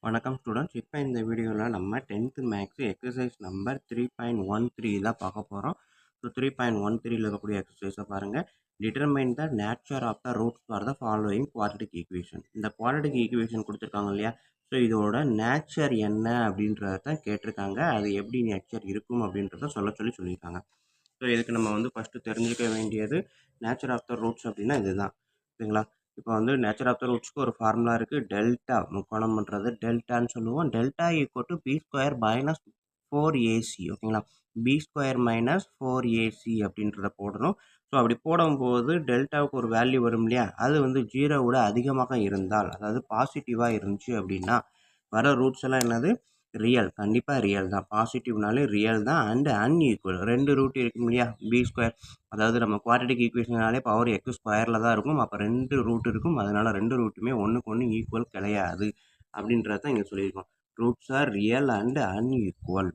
வணக்கம் ஸ்டூடெண்ட்ஸ். இப்போ இந்த வீடியோவில் நம்ம 10th மேக்ஸ் எக்ஸசைஸ் நம்பர் 3.13 தான் பார்க்க போகிறோம். ஸோ 3.13 இருக்கக்கூடிய எக்ஸசைஸை பாருங்கள். Determine the nature of the roots for the following quadratic equation. இந்த குவாட்ரடிக் ஈக்குவேஷன் கொடுத்துருக்காங்க இல்லையா? ஸோ இதோட நேச்சர் என்ன அப்படின்றத தான் கேட்டிருக்காங்க. அது எப்படி நேச்சர் இருக்கும் அப்படின்றத சொல்லியிருக்காங்க. ஸோ இதுக்கு நம்ம ஃபஸ்ட்டு தெரிஞ்சுக்க வேண்டியது நேச்சர் ஆஃப் த ரூட்ஸ் அப்படின்னா இதுதான், சரிங்களா? இப்போ நேச்சர் ஆஃப் த ரூட்ஸ்க்கு ஒரு ஃபார்முலா இருக்குது. டெல்டா முக்கோணம் பண்ணுறது டெல்டான்னு சொல்லுவோம். Delta equal to B square minus 4ac, ஓகேங்களா? பி ஸ்கொயர் மைனஸ் 4ac அப்படின்றத போடணும். ஸோ அப்படி போடும்போது டெல்டாவுக்கு ஒரு வேல்யூ வரும் இல்லையா? அது 0 அதிகமாக இருந்தால், அதாவது பாசிட்டிவாக இருந்துச்சு அப்படின்னா வர ரூட்ஸ் எல்லாம் என்னது? ரியல். கண்டிப்பாக ரியல் தான். பாசிட்டிவ்னாலே ரியல் தான். And unequal. 2 ரூட் இருக்கும் இல்லையா? பி ஸ்கொயர், அதாவது நம்ம குவாட்ரடிக் ஈக்குவேஷனாலே பவர் எக்ஸ் ஸ்கொயரில் தான் இருக்கும். அப்போ 2 ரூட் இருக்கும். அதனால் 2 ரூட்டுமே ஒன்றுக்கு ஒன்று ஈக்குவல் கிடையாது அப்படின்றத இங்கே சொல்லியிருக்கோம். Roots are real and unequal.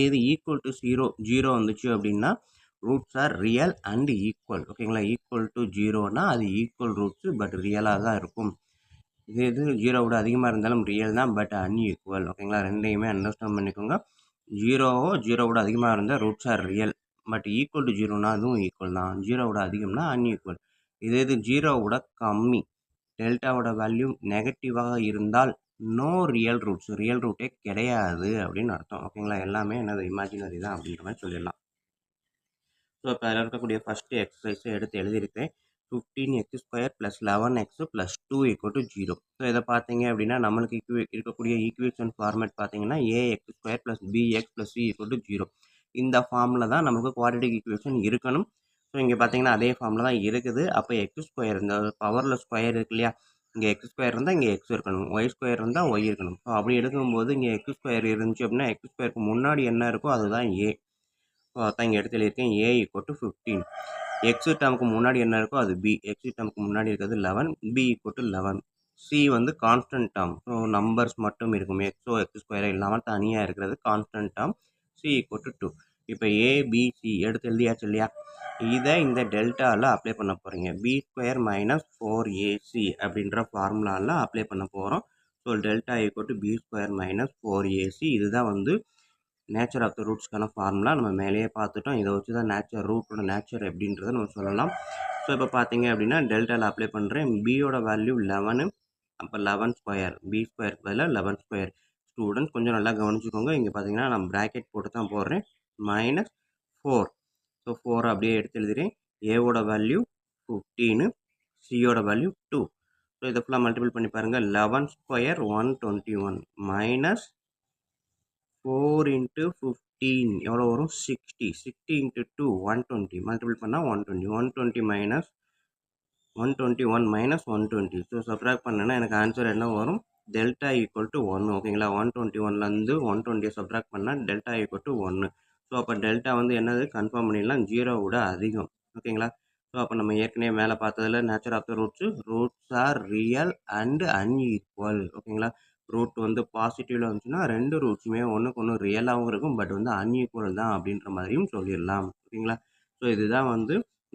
இது ஈக்குவல் டு 0 வந்துச்சு அப்படின்னா roots are real and equal, ஓகேங்களா? ஈக்குவல் டு 0னா அது ஈக்குவல் ரூட்ஸு, பட் ரியலாக தான் இருக்கும். இது 0 அதிகமாக இருந்தாலும் ரியல் தான், பட் அன்ஈக்குவல், ஓகேங்களா? ரெண்டையுமே அண்டர்ஸ்டாண்ட் பண்ணிக்கோங்க. 0 அதிகமாக இருந்தால் roots are real, but equal to 0னா அதுவும் ஈக்குவல் தான். 0 அதிகம்னா அன்ஈக்குவல். இது 0 கம்மி, டெல்டாவோட வேல்யூ நெகட்டிவாக இருந்தால் நோ ரியல் ரூட்ஸ், ரியல் ரூட்டே கிடையாது அப்படின்னு அர்த்தம், ஓகேங்களா? எல்லாமே என்னது இமேஜினரி தான் அப்படின்ற மாதிரி சொல்லிடலாம். ஸோ இப்போ அதில் இருக்கக்கூடிய ஃபஸ்ட்டு எக்ஸசைஸை எடுத்து எழுதியிருக்கேன். 15x² + 11x + 2 = 0. ஸோ இதை பார்த்தீங்க அப்படின்னா நம்மளுக்கு இருக்கக்கூடிய ஈக்குவேஷன் ஃபார்மேட் பார்த்தீங்கன்னா ax² + bx + c = 0. இந்த ஃபார்மில் தான் நமக்கு குவாட்ரடிக் ஈக்குவேஷன் இருக்கணும். ஸோ இங்கே பார்த்தீங்கன்னா அதே ஃபார்மில் தான் இருக்குது. அப்போ x², இந்த பவரில் ஸ்கொயர் இருக்கு இல்லையா? இங்கே x² இருந்தால் இங்கே x இருக்கணும், y² இருந்தால் y இருக்கணும். ஸோ அப்படி எடுக்கும்போது இங்கே x² இருந்துச்சு அப்படின்னா x²க்கு முன்னாடி என்ன இருக்கோ அதுதான் a. ஸோ அதான் இங்கே எடுத்து எழுதியிருக்கேன். a = 15. எக்ஸ் டேர்முக்கு முன்னாடி என்ன இருக்கோ அது பி. எக்ஸ் டேர்முக்கு முன்னாடி இருக்கிறது 11, B = 11. C constant term, so numbers மட்டும் இருக்கும். x² இல்லாமல் தனியாக இருக்கிறது கான்ஸ்டன்ட் டேர்ம். சி = 2. இப்போ ஏபிசி எடுத்து எழுதியாச்சு இல்லையா? இதை இந்த டெல்டாவில் அப்ளை பண்ண போகிறீங்க. b² - 4ac அப்படின்ற ஃபார்முலாவில் அப்ளை பண்ண போகிறோம். So delta = b² - 4ac. இதுதான் நேச்சர் ஆஃப் த ரூட்ஸ்க்கான ஃபார்முலா. நம்ம மேலேயே பார்த்துட்டோம். இதை வச்சு தான் ரூட்டோட நேச்சர் எப்படின்றத நம்ம சொல்லலாம். ஸோ இப்போ பார்த்தீங்க அப்படின்னா டெல்டாவில் அப்ளை பண்ணுறேன். பியோட வேல்யூ 11, அப்போ 11², b² பதிலாக 11². ஸ்டூடெண்ட்ஸ் கொஞ்சம் நல்லா கவனிச்சுக்கோங்க. இங்கே பார்த்தீங்கன்னா நான் ப்ராக்கெட் போட்டு தான் போடுறேன். -4. ஸோ 4 அப்படியே எடுத்து எழுதுகிறேன். ஏவோட வேல்யூ 15, சியோட வேல்யூ 2. ஸோ இதை ஃபுல்லாக மல்டிபிள் பண்ணி பாருங்கள். 11² 121 மைனஸ் 4 × 15 எவ்வளோ வரும்? 60. 60 × 2 120. மல்டிபிள் பண்ணால் 120. 121 மைனஸ் 120. ஸோ சப்ராக்ட் பண்ணேன்னா எனக்கு ஆன்சர் என்ன வரும்? டெல்டா = 1, ஓகேங்களா? 121லேருந்து 120 சப்ராக்ட் பண்ணால் டெல்டா = 1. ஸோ அப்போ டெல்டா என்னது கன்ஃபார்ம் பண்ணிடலாம், 0 அதிகம், ஓகேங்களா? ஸோ அப்போ நம்ம ஏற்கனவே மேலே பார்த்ததில் nature of the roots are real and unequal, ஓகேங்களா? ரூட் பாசிட்டிவில் வந்துச்சுன்னா 2 ரூட்ஸுமே ஒன்றுக்கு ஒன்று ரியலாகவும் இருக்கும், பட் அன்ஈக்குவல் தான் அப்படின்ற மாதிரியும் சொல்லிடலாம், ஓகேங்களா? ஸோ இதுதான்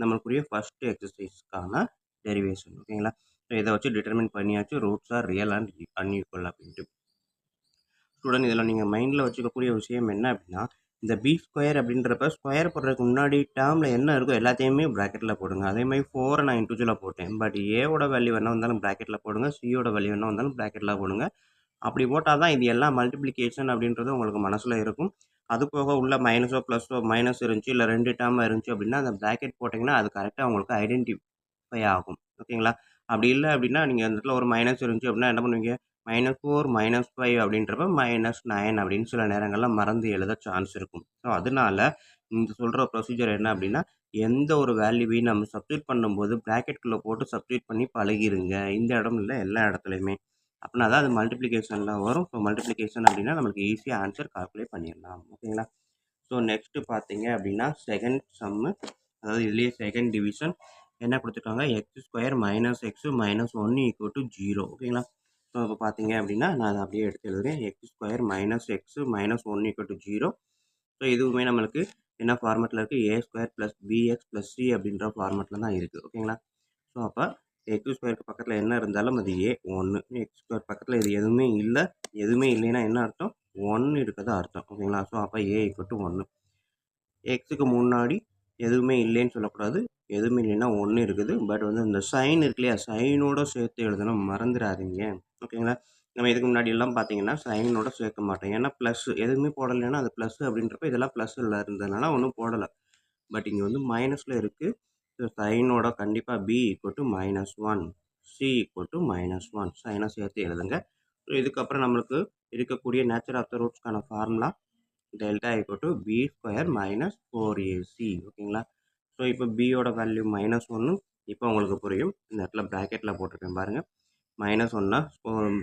நம்மளுக்குரிய ஃபஸ்ட்டு எக்ஸசைஸ்க்கான டெரிவேஷன், ஓகேங்களா? ஸோ இதை வச்சு டிட்டர்மின் பண்ணியாச்சு roots are real and unequal அப்படின்ட்டு. ஸ்டூடெண்ட் இதில் நீங்கள் மைண்டில் வச்சுக்கக்கூடிய விஷயம் என்ன அப்படின்னா, இந்த b² அப்படின்றப்ப ஸ்கொயர் போடுறதுக்கு முன்னாடி டேர்மில் என்ன இருக்கோ எல்லாத்தையுமே ப்ராக்கெட்டில் போடுங்க. அதேமாதிரி 4 நான் இன்டிவிஜுவலாக போட்டேன், பட் ஏவோட வேல்யூ என்ன வந்தாலும் ப்ராக்கெட்டில் போடுங்க, சியோட வேல்யூ என்ன வந்தாலும் ப்ராக்கெட்டில் போடுங்க. அப்படி போட்டால் தான் இது எல்லாம் மல்டிப்ளிகேஷன் அப்படின்றது உங்களுக்கு மனசில் இருக்கும். அது போக உள்ள மைனஸோ ப்ளஸோ மைனஸ் இருந்துச்சு, இல்லை 2 டேர்மாக இருந்துச்சு அப்படின்னா அந்த ப்ராக்கெட் போட்டிங்கன்னா அது கரெக்டாக உங்களுக்கு ஐடென்டிஃபை ஆகும், ஓகேங்களா? அப்படி இல்லை அப்படின்னா நீங்கள் அந்த இடத்துல ஒரு மைனஸ் இருந்துச்சு அப்படின்னா என்ன பண்ணுவீங்க? -4 -5 அப்படின்றப்ப -9 அப்படின்னு சில நேரங்களில் மறந்து எழுத சான்ஸ் இருக்கும். ஸோ அதனால இந்த சொல்கிற ப்ரொசீஜர் என்ன அப்படின்னா, எந்த ஒரு வேல்யூவையும் நம்ம சப்ஸ்டியூட் பண்ணும்போது ப்ராக்கெட்டுக்குள்ளே போட்டு சப்ஸ்டியூட் பண்ணி பழகிருங்க. இந்த இடம் இல்லை, எல்லா இடத்துலையுமே. அப்படின்னா தான் அது மல்டிப்ளிகேஷனில் வரும். ஸோ மல்டிப்ளிகேஷன் அப்படின்னா நம்மளுக்கு ஈஸியாக ஆன்சர் கால்குலேட் பண்ணிடலாம், ஓகேங்களா? ஸோ நெக்ஸ்ட்டு பார்த்தீங்க அப்படின்னா செகண்ட் சம்மு, அதாவது இதுலேயே செகண்ட் டிவிஷன் என்ன கொடுத்துருக்காங்க? x² - x - 1 = 0, ஓகேங்களா? ஸோ இப்போ பார்த்தீங்க அப்படின்னா நான் அதை அப்படியே எடுத்து எழுதுகிறேன். x² - x - 1 = 0. ஸோ இதுவுமே நம்மளுக்கு என்ன ஃபார்மேட்டில் இருக்குது? a² + bx + c அப்படின்ற ஃபார்மேட்டில் தான் இருக்குது, ஓகேங்களா? ஸோ அப்போ எக்ஸ் ஸ்கொயருக்கு பக்கத்தில் என்ன இருந்தாலும் அது ஏ 1. எக்ஸ் ஸ்கொயர் பக்கத்தில் இது எதுவுமே இல்லை. எதுவுமே இல்லைன்னா என்ன அர்த்தம்? 1 இருக்கிறதா அர்த்தம். ஓகேங்களா? ஸோ அப்போ ஏ = 1. எக்ஸுக்கு முன்னாடி எதுவுமே இல்லைன்னு சொல்லக்கூடாது. எதுவுமே இல்லைன்னா 1 இருக்குது. பட் வந்து இந்த சைன் இருக்கு இல்லையா? சைனோட சேர்த்து எழுதணும், மறந்துடாதீங்க. ஓகேங்களா? நம்ம இதுக்கு முன்னாடிலாம் பார்த்தீங்கன்னா சைனோட சேர்க்க மாட்டோம். ஏன்னா ப்ளஸ் எதுவுமே போடலைன்னா அது ப்ளஸ் அப்படின்றப்ப இதெல்லாம் ப்ளஸ்ல இருந்ததுனால ஒன்றும் போடலை. பட் இங்கே வந்து மைனஸில் இருக்குது. ஸோ சைனோட கண்டிப்பாக b = -1, c = -1. சைனை சேர்த்து எழுதுங்க. ஸோ இதுக்கப்புறம் நம்மளுக்கு இருக்கக்கூடிய நேச்சர் ஆஃப் த ரூட்ஸ்க்கான ஃபார்முலா டெல்டா = b² - 4ac. ஓகேங்களா? ஸோ இப்போ பியோட வேல்யூ -1. இப்போ உங்களுக்கு புரியும். இந்த இடத்துல ப்ராக்கெட்டில் போட்டிருக்கேன் பாருங்கள். -1னா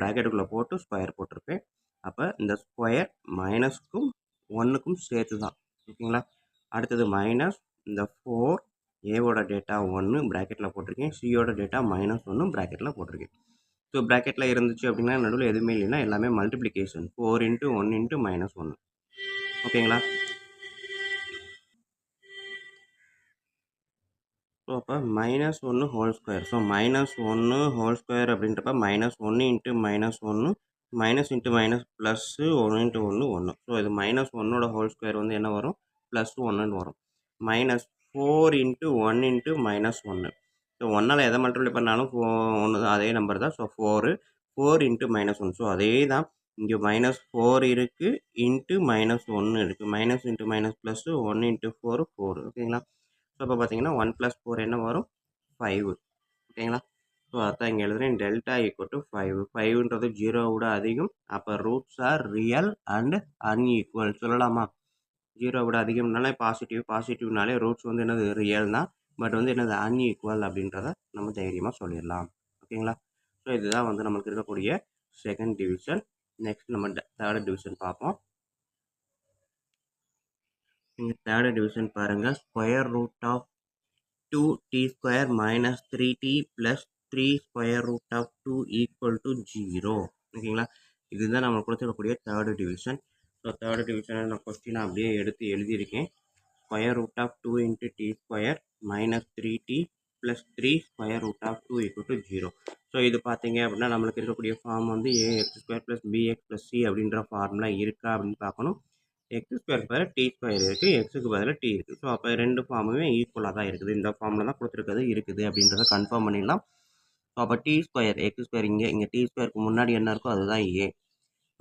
ப்ராக்கெட்டுக்குள்ளே போட்டு ஸ்கொயர் போட்டிருப்பேன். அப்போ இந்த ஸ்கொயர் மைனஸ்க்கும் 1க்கும் சேர்த்து தான். ஓகேங்களா? அடுத்தது மைனஸ் இந்த 4 ஏவோட டேட்டா 1 ப்ராக்கெட்டில் போட்டிருக்கேன். சியோட டேட்டா -1 ப்ராக்கெட்டில் போட்டிருக்கேன். ஸோ ப்ராக்கெட்டில் இருந்துச்சு அப்படின்னா நடுவில் எதுவுமே இல்லைன்னா எல்லாமே மல்டிப்ளிகேஷன் 4 × 1 × -1. ஓகேங்களா? ஸோ அப்போ -1 whole square. So -1 whole square அப்படின்றப்ப -1 × -1 minus into minus plus 1 × 1 1. So இது -1ஓட ஹோல் ஸ்கொயர் வந்து என்ன வரும்? +1ன்னு வரும். -4 × 1 × -1. ஸோ 1ஆல் எதை மல்டிப்ளை பண்ணாலும் 1 தான், அதே நம்பர் தான். ஸோ 4 × -1. ஸோ அதே தான் இங்கே -4 இருக்குது, இன்ட்டு -1 இருக்குது. Minus into minus plus 1 × 4 4. ஓகேங்களா? ஸோ அப்போ பார்த்தீங்கன்னா 1 + 4 என்ன வரும்? 5. ஓகேங்களா? ஸோ அதான் இங்கே எழுதுகிறேன். டெல்டா = 5. 5ன்றது 0 விட அதிகம். அப்போ roots are real and unequal சொல்லலாமா? 0 விட அதிகம்னாலே பாசிட்டிவ்னாலே ரூட்ஸ் வந்து என்னது? ரியல் தான். பட் வந்து என்னது? அன்ஈக்குவல் அப்படின்றத நம்ம தைரியமாக சொல்லிடலாம். ஓகேங்களா? ஸோ இதுதான் வந்து நம்மளுக்கு இருக்கக்கூடிய செகண்ட் டிவிஷன். நெக்ஸ்ட் நம்ம தேர்ட் டிவிஷன் பார்ப்போம். நீங்கள் தேர்ட் டிவிஷன் பாருங்கள். Square root of 2t² - 3t + 3√2 = 0. ஓகேங்களா? இதுதான் நம்ம கொடுத்துருக்கக்கூடிய தேர்டு டிவிஷன். ஸோ தேர்டு டிவிஷனை நான் கொஸ்டினை அப்படியே எடுத்து எழுதியிருக்கேன். Square root of 2 × t² - 3t + 3√2 = 0. So இது பார்த்தீங்க அப்படின்னா நம்மளுக்கு இருக்கக்கூடிய ஃபார்ம் வந்து ax² + bx + c அப்படின்ற ஃபார்முலா இருக்கா அப்படின்னு பார்க்கணும். x² பதில் t² இருக்குது, எக்ஸுக்கு பதில் t இருக்குது. ஸோ அப்போ ரெண்டு ஃபார்முமே ஈக்குவலாக தான் இருக்குது. இந்த ஃபார்மில் தான் கொடுத்துருக்குது இருக்குது அப்படின்றத கன்ஃபார்ம் பண்ணிடலாம். ஸோ அப்போ t² x² இங்கே t²க்கு முன்னாடி என்ன இருக்கோ அதுதான் a.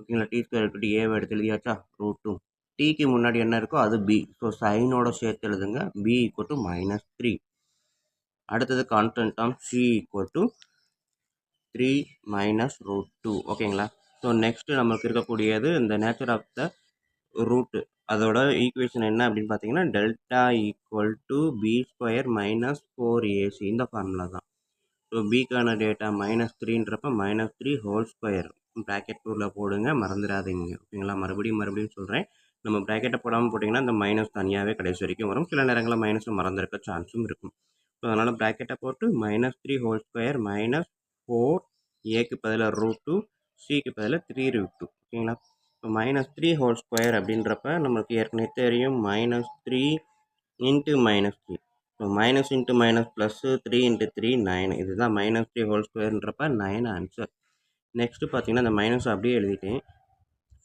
ஓகேங்களா? t² எடுத்துகிட்டு ஏவை எடுத்து எழுதியாச்சா? √2. டீக்கு முன்னாடி என்ன இருக்கோ அது b. ஸோ சைனோட சேர்த்து எழுதுங்க. b = -3. அடுத்தது கான்ஸ்டன்ட் டேர்ம் c = 3 - √2. ஓகேங்களா? ஸோ நெக்ஸ்ட்டு நம்மளுக்கு இருக்கக்கூடியது இந்த நேச்சர் ஆஃப் த ரூட்டு. அதோட ஈக்குவேஷன் என்ன அப்படின்னு பார்த்தீங்கன்னா டெல்டா = b² - 4ac. இந்த ஃபார்முலா தான். ஸோ பிக்கான டேட்டா -3ன்றப்ப -3 ஹோல் ஸ்கொயர் ப்ராக்கெட் 2ல் போடுங்க, மறந்துடாதீங்க. ஓகேங்களா? மறுபடியும் சொல்கிறேன். நம்ம ப்ராக்கெட்டை போடாமல் போட்டிங்கன்னா இந்த மைனஸ் தனியாகவே கடைசி வரைக்கும் வரும். சில நேரங்களில் மைனஸ் மறந்துருக்க சான்ஸும் இருக்கும். ஸோ அதனால் ப்ராக்கெட்டை போட்டு -3 ஹோல் ஸ்கொயர் -4 ஏக்கு பதிலாக √2, சிக்கு பதிலாக 3√2. ஓகேங்களா? இப்போ -3 ஹோல் ஸ்கொயர் அப்படின்றப்ப நம்மளுக்கு ஏற்கனவே தெரியும் -3 × -3. So minus into minus plus 3 × 3 9. இதுதான் -3 ஹோல் ஸ்கொயர்ன்றப்ப 9 ஆன்சர். நெக்ஸ்ட்டு பார்த்தீங்கன்னா இந்த மைனஸ் அப்படியே எழுதிட்டேன்,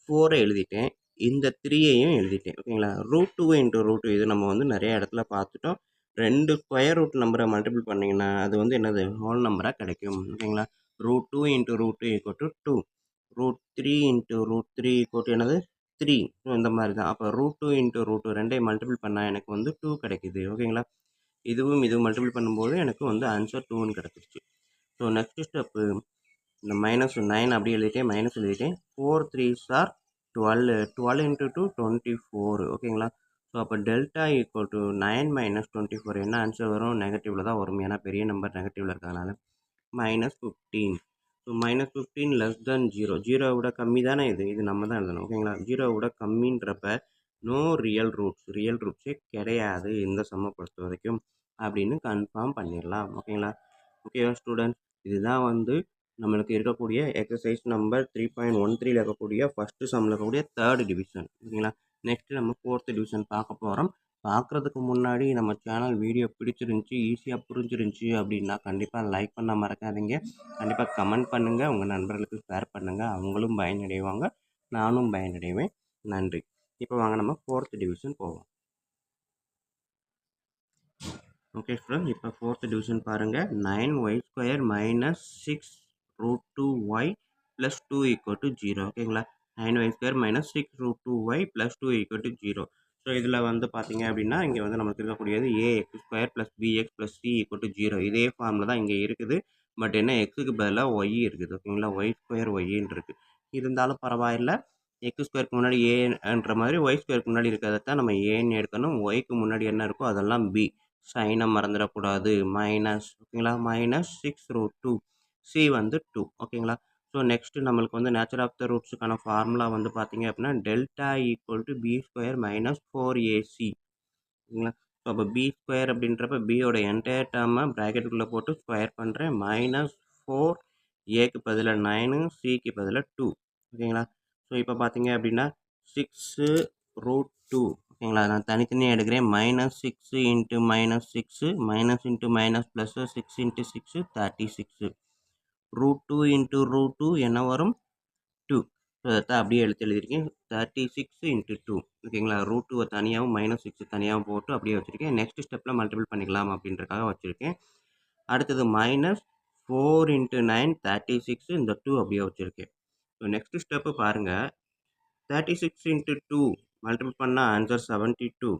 4 எழுதிட்டேன், இந்த 3ஐயும் எழுதிட்டேன். ஓகேங்களா? √2 × √2 இது நம்ம வந்து நிறைய இடத்துல பார்த்துட்டோம். 2 ஸ்கொயர் ரூட் நம்பரை மல்டிபிள் பண்ணிங்கன்னா அது வந்து என்னது? ஹோல் நம்பராக கிடைக்கும். ஓகேங்களா? √2 × √2 = 2. √3 × √3 = என்னது? 3. ஸோ இந்த மாதிரி தான். அப்போ √2 × √2 ரெண்டையும் மல்டிபிள் பண்ணால் எனக்கு வந்து 2 கிடைக்குது. ஓகேங்களா? இதுவும் மல்டிபிள் பண்ணும்போது எனக்கு வந்து ஆன்சர் 2ன்னு கிடச்சிருச்சு. ஸோ நெக்ஸ்ட் ஸ்டெப்பு இந்த -9 அப்படியே எழுதிட்டேன், மைனஸ் எழுதிட்டேன். 4 3s are 12. 12 × 2 24. ஓகேங்களா? ஸோ அப்போ டெல்டா = 9 - 24 என்ன ஆன்சர் வரும்? நெகட்டிவில் தான் வரும். ஏன்னா பெரிய நம்பர் நெகட்டிவில் இருக்கிறதுனால -15. ஸோ -15 <0. 0 விட கம்மி தானே இது நம்ம தான் எழுதணும். ஓகேங்களா? 0 விட கம்மின்றப்ப நோ ரியல் ரூட்ஸே கிடையாது இந்த சம்மை பொறுத்த வரைக்கும் அப்படின்னு கன்ஃபார்ம் பண்ணிடலாம். ஓகேங்களா? ஓகேவா ஸ்டூடெண்ட்ஸ்? இதுதான் வந்து நம்மளுக்கு இருக்கக்கூடிய எக்ஸசைஸ் நம்பர் 3.13 இருக்கக்கூடிய ஃபஸ்ட்டு சம்மில் இருக்கக்கூடிய தேர்ட் டிவிஷன். ஓகேங்களா? நெக்ஸ்ட்டு நம்ம 4th டிவிஷன் பார்க்க போகிறோம். பார்க்குறதுக்கு முன்னாடி நம்ம சேனல் வீடியோ பிடிச்சிருந்துச்சி, ஈஸியாக புரிஞ்சிருந்துச்சி அப்படின்னா கண்டிப்பாக லைக் பண்ண மறக்காதீங்க. கண்டிப்பாக கமெண்ட் பண்ணுங்கள், உங்கள் நண்பர்களுக்கு ஷேர் பண்ணுங்கள். அவங்களும் பயனடைவாங்க, நானும் பயனடைவேன். நன்றி. இப்போ வாங்க நம்ம 4th டிவிஷன் போவோம். ஓகே ஸ்டூடெண்ட், இப்போ 4th டிவிஷன் பாருங்கள். 9y² minus 6√2y + 2 = 0. ஓகேங்களா? 9y² minus 6√2y + 2 = 0. ஸோ இதில் வந்து பார்த்தீங்க அப்படின்னா இங்கே வந்து நமக்கு இருக்கக்கூடியது ax² + bx + c = 0. இதே ஃபார்மில் தான் இங்கே இருக்குது. பட் என்ன, எக்ஸுக்கு பதிலாக ஒய் இருக்குது. ஓகேங்களா? y² ஒய்ன்னு இருக்குது. இருந்தாலும் பரவாயில்லை. x²க்கு முன்னாடி ஏன்ற மாதிரி y²க்கு முன்னாடி இருக்கிறதான் நம்ம ஏன்னு எடுக்கணும். ஒய்க்கு முன்னாடி என்ன இருக்கோ அதெல்லாம் பி. சைனை மறந்துடக்கூடாது. மைனஸ். ஓகேங்களா? மைனஸ் 6√2. சி வந்து 2. ஓகேங்களா? ஸோ நெக்ஸ்ட்டு நம்மளுக்கு வந்து நேச்சர் ஆஃப் த ரூட்ஸுக்கான ஃபார்முலா வந்து பார்த்தீங்க அப்படின்னா டெல்டா = b² மைனஸ் 4ac. ஓகேங்களா? ஸோ அப்போ b² அப்படின்றப்ப பியோட என்டையர் டேர்மை ப்ராக்கெட்டுக்குள்ளே போட்டு ஸ்கொயர் பண்ணுறேன். மைனஸ் 4, ஏக்கு பதிலாக 9, சிக்கு பதிலாக 2. ஓகேங்களா? ஸோ இப்போ பார்த்தீங்க அப்படின்னா 6√2. ஓகேங்களா? நான் தனித்தனியாக எடுக்கிறேன். -6 × -6 மைனஸ் இன்ட்டு மைனஸ் ப்ளஸ் 6 × 6 36. √2 × √2 என்ன வரும்? 2. ஸோ அதை அப்படியே எழுதியிருக்கேன். 36 × 2. ஓகேங்களா? √2 தனியாகவும் -6 தனியாகவும் போட்டு அப்படியே வச்சுருக்கேன். நெக்ஸ்ட் ஸ்டெப்பில் மல்டிபிள் பண்ணிக்கலாம் அப்படின்றக்காக வச்சுருக்கேன். அடுத்தது -4 × 9 36. இந்த 2 அப்படியே வச்சுருக்கேன். ஸோ நெக்ஸ்ட் ஸ்டெப்பு பாருங்கள். 36 × 2 மல்டிபிள் பண்ணால் ஆன்சர் 72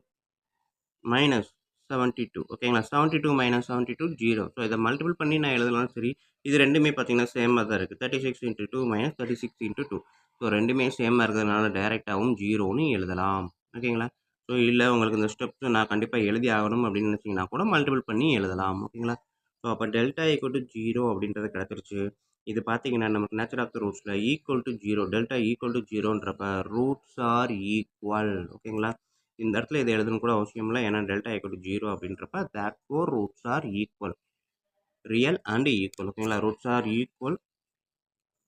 மைனஸ் 72. ஓகேங்களா? 72 மைனஸ் 72 0. ஸோ இதை மல்டிபிள் பண்ணி நான் எழுதலாம். சரி, இது ரெண்டுமே பார்த்தீங்கன்னா சேமாக தான் இருக்குது. 36 × 2 மைனஸ் 36 × 2. ஸோ ரெண்டுமே சேமாக இருக்கிறதுனால டைரெக்டாகவும் 0ன்னு எழுதலாம். ஓகேங்களா? ஸோ இல்லை உங்களுக்கு இந்த ஸ்டெப்ஸ் நான் கண்டிப்பாக எழுதி ஆகணும் அப்படின்னு நினச்சிங்கன்னா கூட மல்டிபிள் பண்ணி எழுதலாம். ஓகேங்களா? ஸோ அப்போ டெல்டா = 0 அப்படின்றது கிடச்சிருச்சு. இது பார்த்தீங்கன்னா நமக்கு நேச்சர் ஆஃப் த ரூட்ஸில் =0, டெல்டா =0ன்றப்ப ரூட்ஸ் ஆர் ஈக்குவல். ஓகேங்களா? இந்த இடத்துல இதை எழுதணும் கூட அவசியம் இல்லை. ஏன்னா டெல்டா =0 அப்படின்றப்ப therefore roots are equal. Real and equal. ஓகேங்களா? ரூட்ஸ் ஆர் ஈக்குவல்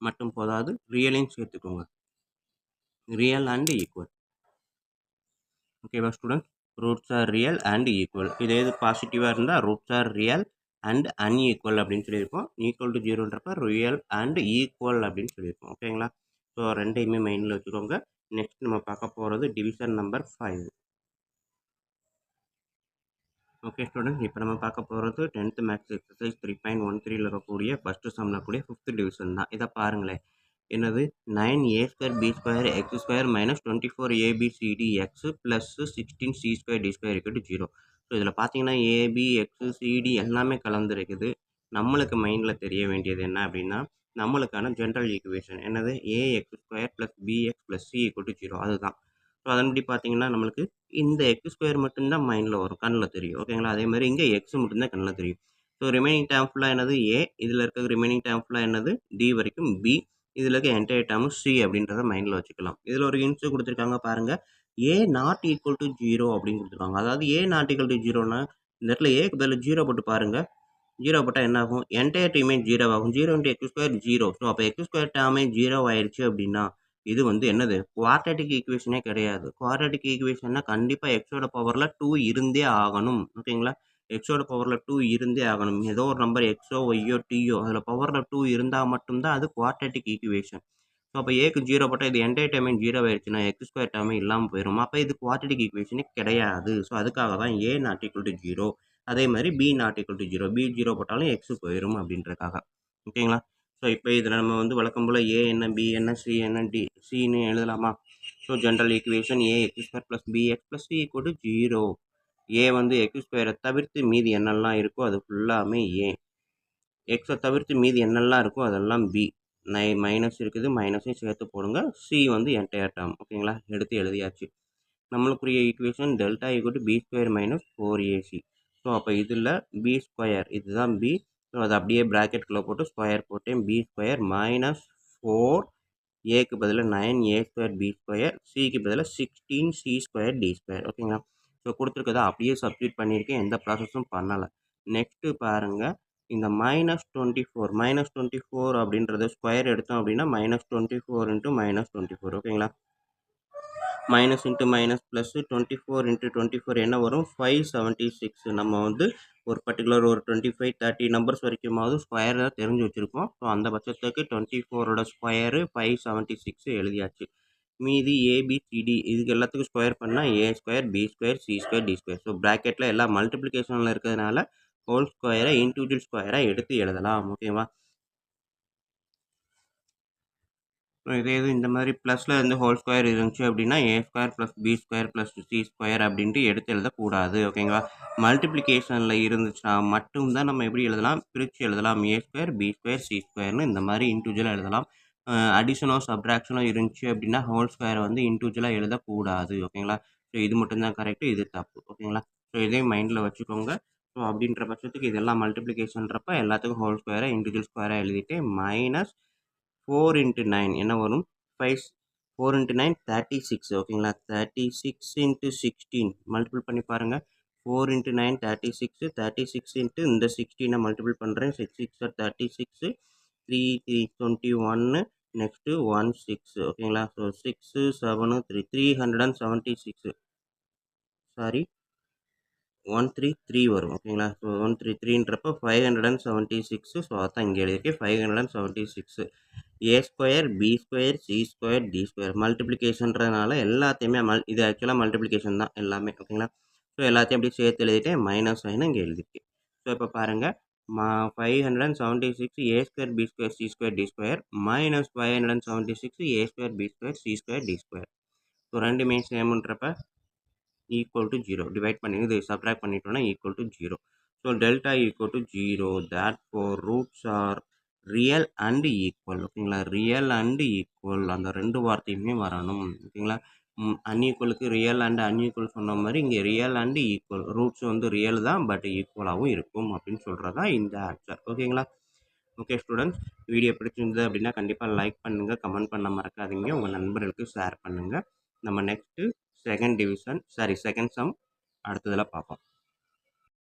மட்டும் போதாது, ரியலையும் சேர்த்துக்கோங்க. Real and equal. ஓகேவா student? Roots are real and equal. இதே இது பாசிட்டிவாக இருந்தால் roots are real and unequal அப்படின்னு சொல்லியிருப்போம். ஈக்குவல் டு 0ன்றப்ப ரியல் அண்ட் ஈக்குவல் அப்படின்னு சொல்லியிருப்போம். ஓகேங்களா? ஸோ ரெண்டையுமே மைண்டில் வச்சுக்கோங்க. நெக்ஸ்ட் நம்ம பார்க்க போகிறது டிவிஷன் நம்பர் 5. ஓகே ஸ்டூடெண்ட், இப்போ நம்ம பார்க்க போகிறது 10th மேக்ஸ் எக்ஸசைஸ் 3.13ல் இருக்கக்கூடிய ஃபஸ்ட்டு சம்மில் கூடிய 5th டிவிஷன் தான். இதை பாருங்களேன். என்னது? 9a² b² x² minus 24abcdx plus 16c²d² = 0. So இதில் பார்த்தீங்கன்னா ஏபி எக்ஸு சிடி எல்லாமே கலந்துருக்குது. நம்மளுக்கு மைண்டில் தெரிய வேண்டியது என்ன அப்படின்னா நம்மளுக்கான ஜென்ரல் ஈக்குவேஷன் என்னது? ax² + bx + c = 0. அதுதான். ஸோ அதன்படி பார்த்தீங்கன்னா நம்மளுக்கு இந்த x² மட்டும்தான் மைண்டில் வரும், கண்ணில் தெரியும். ஓகேங்களா? அதே மாதிரி இங்கே எக்ஸ் மட்டும்தான் கண்ணில் தெரியும். ஸோ ரிமைனிங் டேர்ம் ஃபுல்லாக என்னது? ஏ. இதில் இருக்க ரிமைனிங் டேர்ம் ஃபுல்லாக என்னது? டி வரைக்கும் பி. இதில் இருக்க என்டையர் டேர்ம் சி அப்படின்றத மைண்டில் வச்சுக்கலாம். இதில் ஒரு ஹிண்ட்ஸ் கொடுத்துருக்காங்க பாருங்கள். ஏ நாட் ஈக்குவல் டு 0 அப்படின்னு கொடுத்துருக்காங்க. அதாவது ஏ நாட் ஈக்குவல் டு 0னா இந்த இடத்துல ஏக்கு பதில் 0 போட்டு பாருங்கள். 0 போட்டால் என்ன ஆகும்? என்டையர் டீமே 0 ஆகும். 0 × x² 0. ஸோ அப்போ x² டேர்மே 0 ஆயிடுச்சு அப்படின்னா இது வந்து என்னது? குவாட்ரேட்டிக் ஈக்குவேஷனே கிடையாது. குவாட்ரேட்டிக் ஈக்குவேஷன்னா கண்டிப்பாக எக்ஸோட பவரில் 2 இருந்தே ஆகணும். ஓகேங்களா? எக்ஸோட பவரில் 2 இருந்தே ஆகணும். ஏதோ ஒரு நம்பர் எக்ஸோ ஒய்யோ டியோ அதில் பவரில் 2 இருந்தால் மட்டும்தான் அது குவாட்ரேட்டிக் ஈக்குவேஷன். ஸோ அப்போ ஏக்கு 0 போட்டால் இது என்டையர் டேர்மே 0 ஆயிடுச்சுன்னா x² டேர்மே இல்லாமல் போயிடும். அப்போ இது குவாட்ரேட்டிக் ஈக்குவேஷனே கிடையாது. ஸோ அதுக்காக தான் ஏ நாட் ஈக்குவல் டு 0. அதே மாதிரி B not equal to 0. B 0 போட்டாலும் எக்ஸ் போயிடும் அப்படின்றக்காக. ஓகேங்களா? ஸோ இப்போ இதில் நம்ம வந்து வழக்கம் போல் ஏ என்ன, பி என்ன, சி என்ன, டி சின்னு எழுதலாமா? So general equation ax² + bx + c = 0. A வந்து x² தவிர்த்து மீதி என்னெல்லாம் இருக்கோ அது ஃபுல்லாமே ஏ. எக்ஸை தவிர்த்து மீதி என்னெல்லாம் இருக்கோ அதெல்லாம் பி. மைனஸ் இருக்குது, மைனஸையும் சேர்த்து போடுங்க. சி வந்து என்டையர் டேர்ம். ஓகேங்களா? எடுத்து எழுதியாச்சு. நம்மளுக்குரிய equation delta = b² - 4ac. So அப்போ இதில் b² இதுதான் பி. ஸோ அதை அப்படியே ப்ராக்கெட்டுக்குள்ளே போட்டு ஸ்கொயர் போட்டேன். b² - 4 ஏக்கு பதிலாக 9a² b², சிக்கு பதிலாக 16c²d². ஓகேங்களா? ஸோ கொடுத்துருக்கதை அப்படியே சப்ஸ்டியூட் பண்ணியிருக்கேன். எந்த ப்ராசஸும் பண்ணலை. நெக்ஸ்ட்டு பாருங்கள். இந்த -24 அப்படின்றத ஸ்கொயர் எடுத்தோம் அப்படின்னா -24 × -24. ஓகேங்களா? Minus into minus plus 24 into 24 என்ன வரும் 576. நம்ம வந்து ஒரு பர்டிகுலர் ஒரு 25 30 நம்பர்ஸ் வரைக்குமாவது ஸ்கொயர் தெரிஞ்சு வச்சுருக்கோம். ஸோ அந்த பட்சத்துக்கு 24ஓட ஸ்கொயரு 576 எழுதியாச்சு. மீதி ஏபிசிடி இதுக்கு எல்லாத்துக்கும் ஸ்கொயர் பண்ணால் A square B square C square D square. So ப்ராக்கெட்டில் எல்லாம் மல்டிப்ளிகேஷனில் இருக்கிறதுனால ஹோல் ஸ்கொயரை இண்டிவிஜுவல் ஸ்கொயராக எடுத்து எழுதலாம். ஓகேவா? இதே இது இந்த மாதிரி ப்ளஸில் இருந்து ஹோல் ஸ்கொயர் இருந்துச்சு அப்படின்னா A square plus B square plus C square அப்படின்ட்டு எடுத்து எழுதக்கூடாது. ஓகேங்களா? மல்டிப்ளிகேஷனில் இருந்துச்சுன்னா மட்டும்தான் நம்ம எப்படி எழுதலாம், பிரித்து எழுதலாம். ஏ ஸ்கொயர் பி ஸ்கொயர் சி ஸ்கொயர்னு இந்த மாதிரி இண்டிவிஜுவலாக எழுதலாம். அடிஷனோ சப்ராக்ஷனோ இருந்துச்சு அப்படின்னா ஹோல் ஸ்கொயரை வந்து இண்டிவிஜுவலாக எழுதக்கூடாது. ஓகேங்களா? ஸோ இது மட்டும்தான் கரெக்டு, இது தப்பு. ஓகேங்களா? ஸோ இதையும் மைண்டில் வச்சுக்கோங்க. ஸோ அப்படின்ற பட்சத்துக்கு இதெல்லாம் மல்டிப்ளிகேஷன்றப்ப எல்லாத்துக்கும் ஹோல் ஸ்கொயரை இண்டிவிஜுவல் ஸ்கொயராக எழுதிட்டு மைனஸ் 4 இன்ட்டு 9 என்ன வரும் 5 4 இன்ட்டு 9 36. ஓகேங்களா? 36 இன்ட்டு 16 மல்டிபிள் பண்ணி பாருங்கள். 4 இன்ட்டு 9 36 36 இன்ட்டு இந்த 16 மல்டிபிள் பண்ணுறேன். 6 6 36 3 3 21 நெக்ஸ்ட்டு 1 6. ஓகேங்களா? ஸோ 6 7 3 376 சாரி 133 வரும். ஓகேங்களா? ஸோ 133ன்றப்போ 576. ஸோ அதான் இங்கே எழுதியிருக்கேன் 576. A square B square C square D square மல்டிப்ளிகேஷன்றதுனால எல்லாத்தையுமே இது ஆக்சுவலாக மல்டிப்ளிகேஷன் தான் எல்லாமே. ஓகேங்களா? ஸோ எல்லாத்தையும் அப்படியே சேர்த்து எழுதிட்டு மைனஸ் சைனை இங்கே எழுதியிருக்கேன். ஸோ இப்போ பாருங்கள் 576 A square B square C square D square minus 576 A square B square C square D square. So ரெண்டுமே சேமுன்றப்ப equal to 0 டிவைட் பண்ணி இது சப்ராக்ட் பண்ணிட்டோம்னா equal to 0. So delta equal to 0. therefore roots are real and equal. ஓகேங்களா? Real and equal அந்த ரெண்டு வார்த்தையுமே வரணும். ஓகேங்களா? அன்ஈக்குவலுக்கு ரியல் அண்ட் அன்ஈக்குவல் சொன்ன மாதிரி இங்கே ரியல் அண்ட் ஈக்குவல் ரூட்ஸ் வந்து ரியல் தான் பட் ஈக்குவலாகவும் இருக்கும் அப்படின்னு சொல்கிறது தான் இந்த ஆன்சர். ஓகேங்களா? ஓகே ஸ்டூடெண்ட்ஸ், வீடியோ பிடிச்சிருந்தது அப்படின்னா கண்டிப்பாக லைக் பண்ணுங்கள், கமெண்ட் பண்ண மறக்காதீங்க, உங்கள் நண்பர்களுக்கு ஷேர் பண்ணுங்கள். நம்ம நெக்ஸ்ட்டு செகண்ட் சம் அடுத்ததில் பார்ப்போம்.